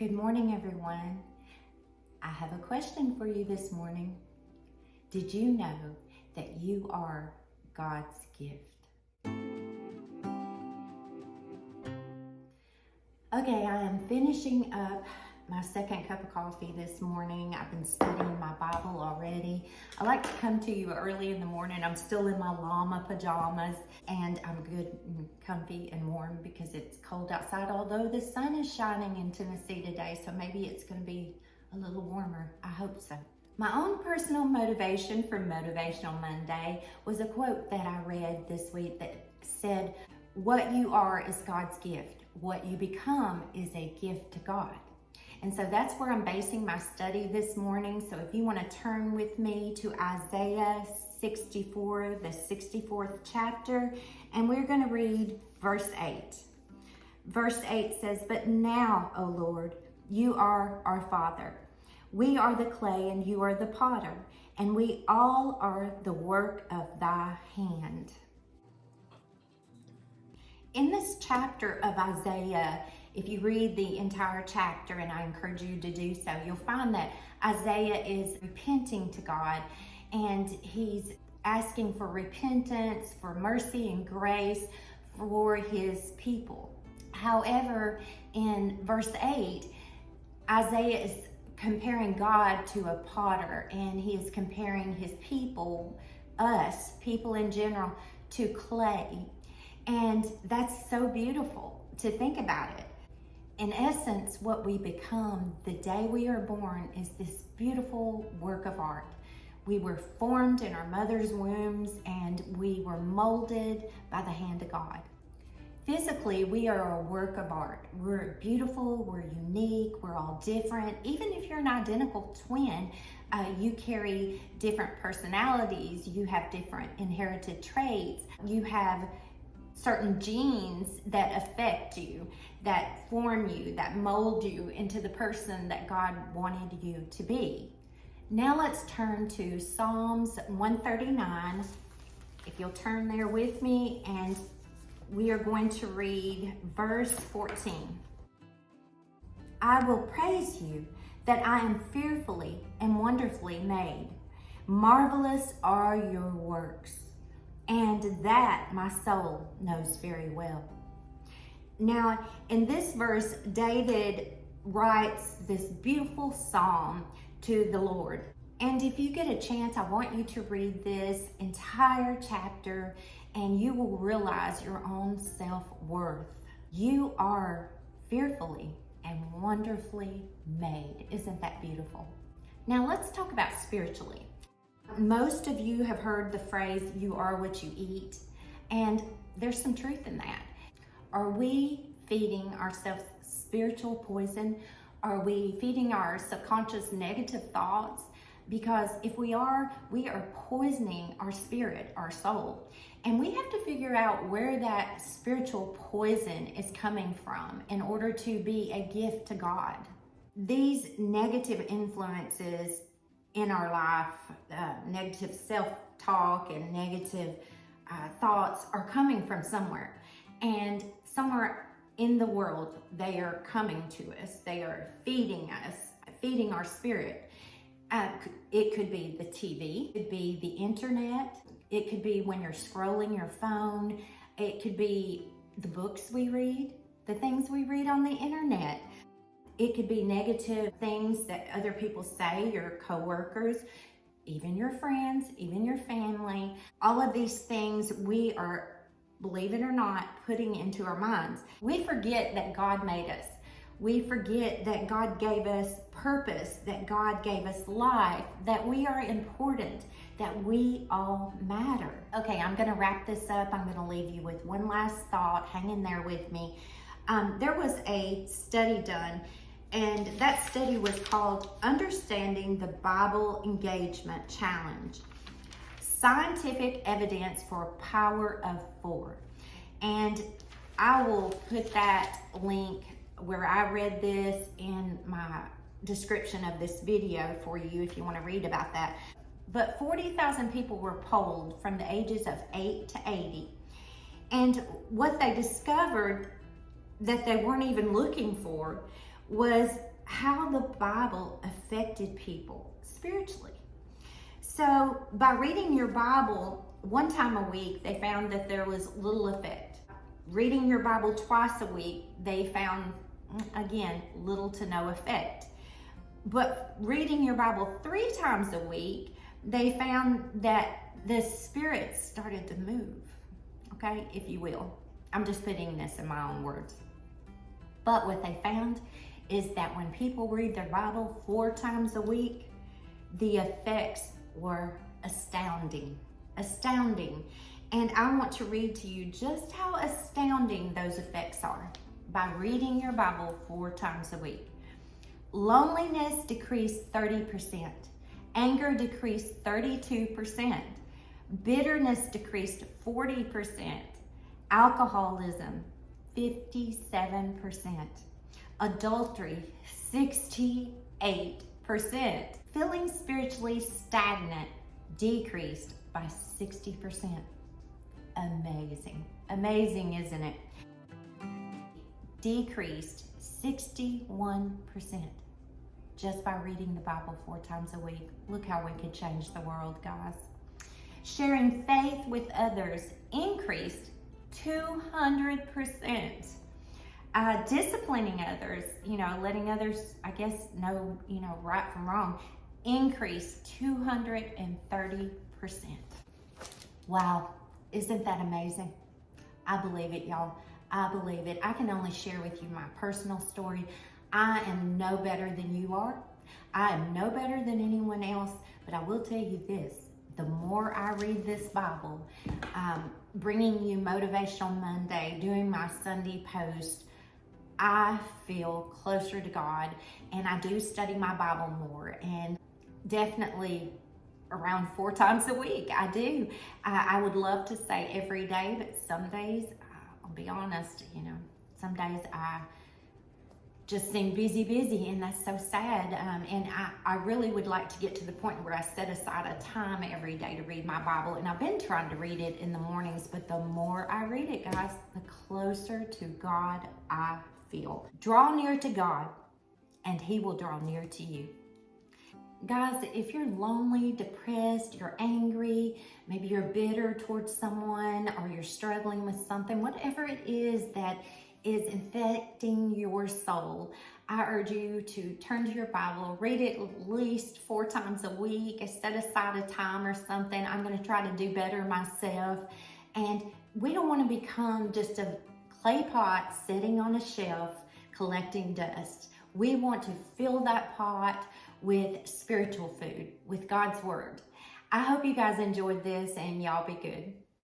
Good morning, everyone. I have a question for you this morning. Did you know that you are God's gift? Okay, I am finishing up my second cup of coffee this morning. I've been studying my Bible already. I like to come to you early in the morning. I'm still in my llama pajamas and I'm good and comfy and warm because it's cold outside, although the sun is shining in Tennessee today, so maybe it's going to be a little warmer. I hope so. My own personal motivation for Motivational Monday was a quote that I read this week that said, "What you are is God's gift. What you become is a gift to God." And so that's where I'm basing my study this morning. So if you want to turn with me to Isaiah 64, the 64th chapter, and we're going to read verse 8. Verse 8 says, "But now, O Lord, you are our Father. We are the clay and you are the potter, and we all are the work of thy hand." In this chapter of Isaiah, if you read the entire chapter, and I encourage you to do so, you'll find that Isaiah is repenting to God, and he's asking for repentance, for mercy and grace for his people. However, in verse 8, Isaiah is comparing God to a potter, and he is comparing his people, us, people in general, to clay. And that's so beautiful to think about it. In essence, what we become the day we are born is this beautiful work of art. We were formed in our mother's wombs and we were molded by the hand of God. Physically, we are a work of art. We're beautiful, we're unique, we're all different. Even if you're an identical twin, you carry different personalities, you have different inherited traits, you have certain genes that affect you, that form you, that mold you into the person that God wanted you to be. Now let's turn to Psalms 139. If you'll turn there with me, and we are going to read verse 14. "I will praise you that I am fearfully and wonderfully made. Marvelous are your works, and that my soul knows very well." Now, in this verse, David writes this beautiful psalm to the Lord. And if you get a chance, I want you to read this entire chapter and you will realize your own self-worth. You are fearfully and wonderfully made. Isn't that beautiful? Now let's talk about spiritually. Most of you have heard the phrase, "you are what you eat," and there's some truth in that. Are we feeding ourselves spiritual poison? Are we feeding our subconscious negative thoughts? Because if we are poisoning our spirit, our soul. And we have to figure out where that spiritual poison is coming from in order to be a gift to God. These negative influences in our life, negative self-talk and negative thoughts are coming from somewhere. And somewhere in the world, they are coming to us. They are feeding us, feeding our spirit. It could be the TV, it could be the internet, it could be when you're scrolling your phone, it could be the books we read, the things we read on the internet. It could be negative things that other people say, your coworkers, even your friends, even your family. All of these things we are, believe it or not, putting into our minds. We forget that God made us. We forget that God gave us purpose, that God gave us life, that we are important, that we all matter. Okay, I'm gonna wrap this up. I'm gonna leave you with one last thought. Hang in there with me. There was a study done, and that study was called Understanding the Bible Engagement Challenge. Scientific Evidence for Power of Four. And I will put that link where I read this in my description of this video for you if you want to read about that. But 40,000 people were polled from the ages of 8 to 80. And what they discovered that they weren't even looking for was how the Bible affected people spiritually. So by reading your Bible one time a week, they found that there was little effect. Reading your Bible twice a week, they found, again, little to no effect. But reading your Bible 3 times a week, they found that the Spirit started to move, okay, if you will. I'm just putting this in my own words. But what they found is that when people read their Bible 4 times a week, the effects were astounding. And I want to read to you just how astounding those effects are by reading your Bible 4 times a week. Loneliness decreased 30%. Anger decreased 32%. Bitterness decreased 40%. Alcoholism, 57%. Adultery, 68%. Feeling spiritually stagnant decreased by 60%. Amazing. Amazing, isn't it? Decreased 61% just by reading the Bible 4 times a week. Look how we could change the world, guys. Sharing faith with others increased 200%. Disciplining others, letting others, I guess, know, right from wrong, increased 230%. Wow, isn't that amazing? I believe it, y'all. I believe it. I can only share with you my personal story. I am no better than you are. I am no better than anyone else, but I will tell you this. The more I read this Bible, bringing you Motivational Monday, doing my Sunday post, I feel closer to God, and I do study my Bible more, and definitely around 4 times a week. I do. I would love to say every day, but some days, I'll be honest, some days I just seem busy, and that's so sad. And I really would like to get to the point where I set aside a time every day to read my Bible. And I've been trying to read it in the mornings, but the more I read it, guys, the closer to God I feel. Draw near to God, and He will draw near to you. Guys, if you're lonely, depressed, you're angry, maybe you're bitter towards someone, or you're struggling with something, whatever it is that is infecting your soul, I urge you to turn to your Bible, read it at least 4 times a week, set aside a time or something. I'm going to try to do better myself. And we don't want to become just a clay pot sitting on a shelf collecting dust. We want to fill that pot with spiritual food, with God's Word. I hope you guys enjoyed this, and y'all be good.